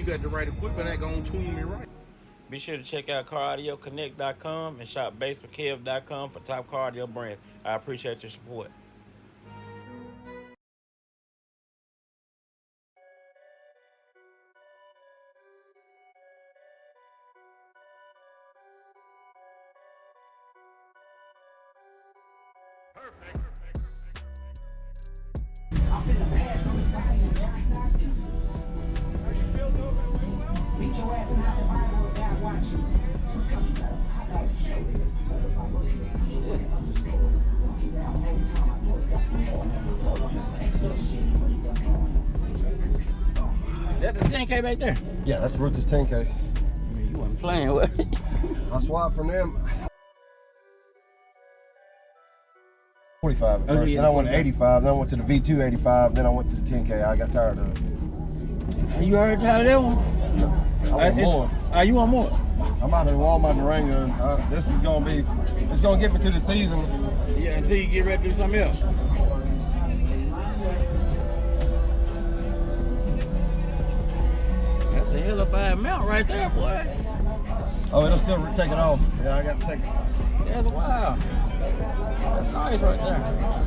got the right equipment, that gonna tune me right. Be sure to check out CarAudioConnect.com and shop BaseWithKev.com for top car audio brands. I appreciate your support. That's the 10K right there. Yeah, that's Rutgers 10K. You wasn't playing with it. I swapped from them 45 at first. yeah, Then I went to 45. 85. Then I went to the V2 85. Then I went to the 10K. I got tired of it. You heard how that one? I want more. You want more? I'm out of Walmart Durango. And, this is gonna be. It's gonna get me through the season. Yeah, until you get ready to do something else. That's a hell of a amount right there, boy. Oh, it'll still take it off. Yeah, I got to take it. That's wild. That's nice right there.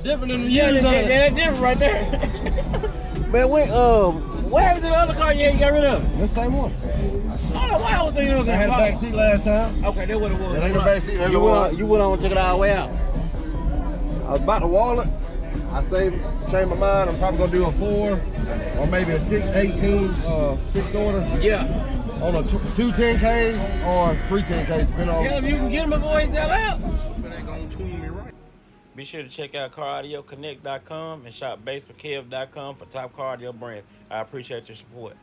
Different than the Yeah, years on it. that's different right there. But when, what happened to the other car you got rid of? The same one. I don't know why I was thinking it was I had a back seat last time. Okay, that's what it was. It ain't a back seat. You went on and took it all the way out. I was about to wall it. I changed my mind. I'm probably gonna do a 4 or maybe a 618 6-order. Yeah. On a 2 10Ks or 3 10Ks, depending on. Yeah, if you can get them before he sell out. That gonna tune me right. Be sure to check out CarAudioConnect.com and shop BaseWithKev.com for top car audio brands. I appreciate your support.